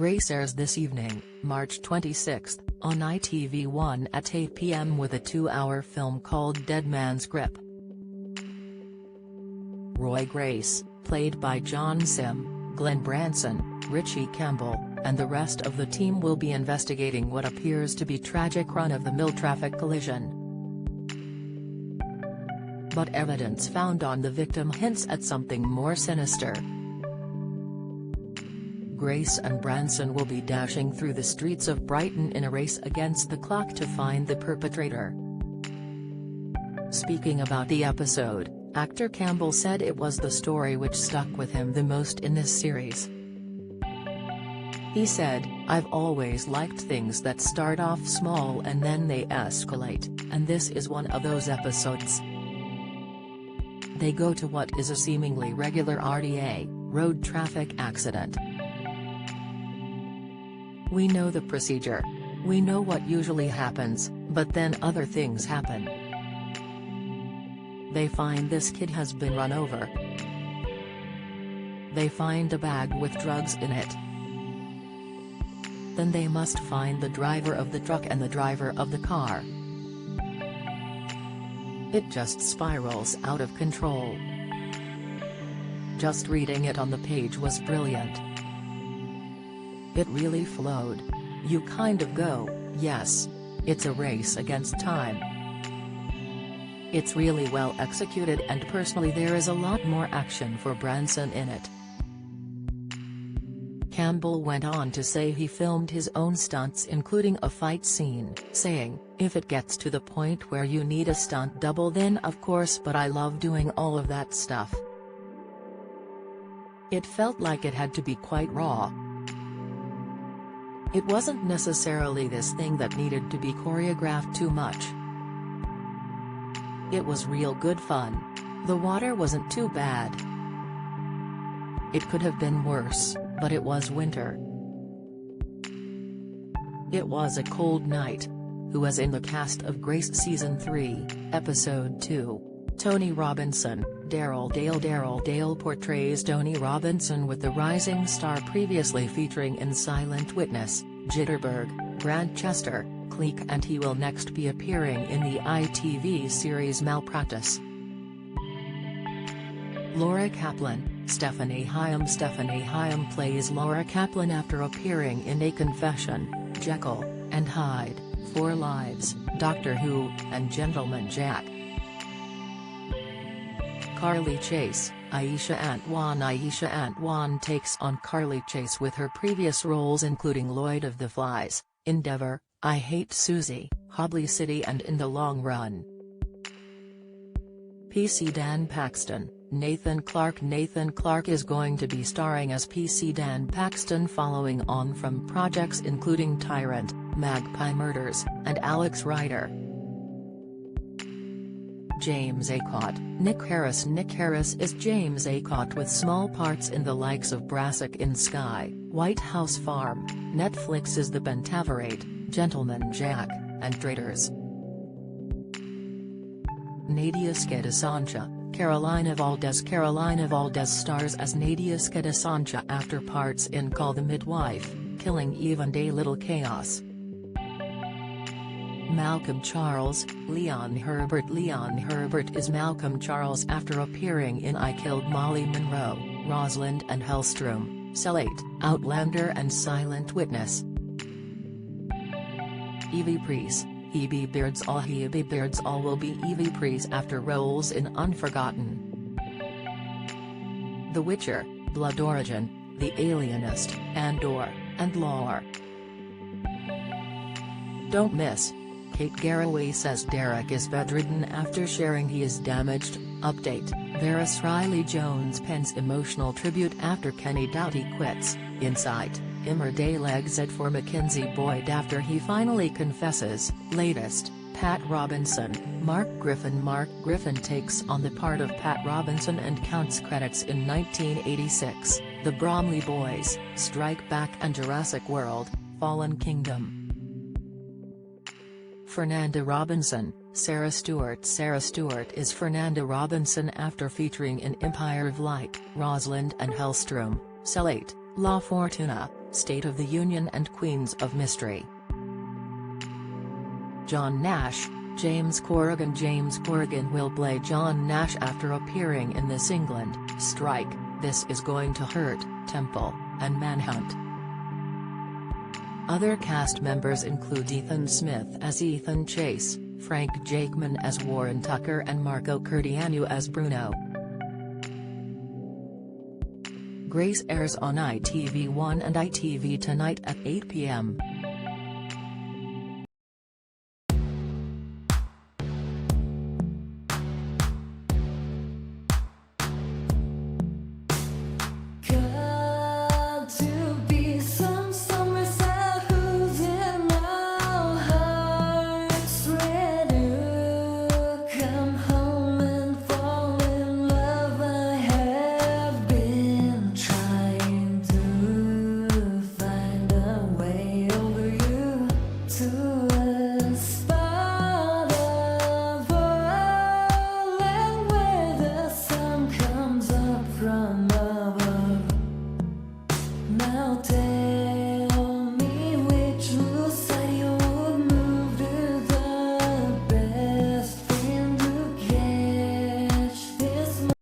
Grace airs this evening, March 26, on ITV1 at 8 p.m. with a 2-hour film called Dead Man's Grip. Roy Grace, played by John Sim, Glenn Branson, Richie Campbell, and the rest of the team will be investigating what appears to be tragic run-of-the-mill traffic collision. But evidence found on the victim hints at something more sinister. Grace and Branson will be dashing through the streets of Brighton in a race against the clock to find the perpetrator. Speaking about the episode, actor Campbell said it was the story which stuck with him the most in this series. He said, "I've always liked things that start off small and then they escalate, and this is one of those episodes. They go to what is a seemingly regular RTA, road traffic accident. We know the procedure. We know what usually happens, but then other things happen. They find this kid has been run over. They find a bag with drugs in it. Then they must find the driver of the truck and the driver of the car. It just spirals out of control." Just reading it on the page was brilliant. It really flowed. You kind of go, yes. It's a race against time. It's really well executed, and personally there is a lot more action for Branson in it. Campbell went on to say he filmed his own stunts, including a fight scene, saying, "If it gets to the point where you need a stunt double, then of course, but I love doing all of that stuff. It felt like it had to be quite raw. It wasn't necessarily this thing that needed to be choreographed too much. It was real good fun. The water wasn't too bad. It could have been worse, but it was winter. It was a cold night." Who was in the cast of Grace Season 3, Episode 2. Tony Robinson. Daryl Dale portrays Tony Robinson, with the rising star previously featuring in Silent Witness, Jitterbug, Grantchester, Clique, and he will next be appearing in the ITV series Malpractice. Laura Kaplan. Stephanie Hyam plays Laura Kaplan after appearing in A Confession, Jekyll and Hyde, 4 Lives, Doctor Who, and Gentleman Jack. Carly Chase. Aisha Antwan takes on Carly Chase with her previous roles including Lloyd of the Flies, Endeavour, I Hate Susie, Hobley City, and In the Long Run. PC Dan Paxton. Nathan Clark is going to be starring as PC Dan Paxton following on from projects including Tyrant, Magpie Murders, and Alex Rider. James Acott. Nick Harris is James Acott, with small parts in the likes of Brassic in Sky, White House Farm, Netflix is The Bentaverate, Gentleman Jack, and Traitors. Nadia Skedesancha. Carolina Valdez stars as Nadia Skedesancha after parts in Call the Midwife, Killing Eve, and A Little Chaos. Malcolm Charles. Leon Herbert is Malcolm Charles after appearing in I Killed Molly Monroe, Rosalind and Hellstrom, Cell 8, Outlander, and Silent Witness. Evie Priest. Hebe Beardsall will be Evie Priest after roles in Unforgotten, The Witcher, Blood Origin, The Alienist, Andor, and Lore. Don't miss. Kate Garraway says Derek is bedridden after sharing he is damaged. Update. Varys Riley Jones pens emotional tribute after Kenny Doughty quits. Insight. Emmerdale exit for Mackenzie Boyd after he finally confesses. Latest. Pat Robinson. Mark Griffin takes on the part of Pat Robinson and counts credits in 1986, The Bromley Boys, Strike Back, and Jurassic World, Fallen Kingdom. Fernanda Robinson. Sarah Stewart is Fernanda Robinson after featuring in Empire of Light, Rosalind and Hellstrom, Cell 8, La Fortuna, State of the Union and Queens of Mystery. John Nash, James Corrigan. James Corrigan will play John Nash after appearing in This England, Strike, This Is Going to Hurt, Temple, and Manhunt. Other cast members include Ethan Smith as Ethan Chase, Frank Jakeman as Warren Tucker and Marco Curdianu as Bruno. Grace airs on ITV1 and ITV Tonight at 8 p.m.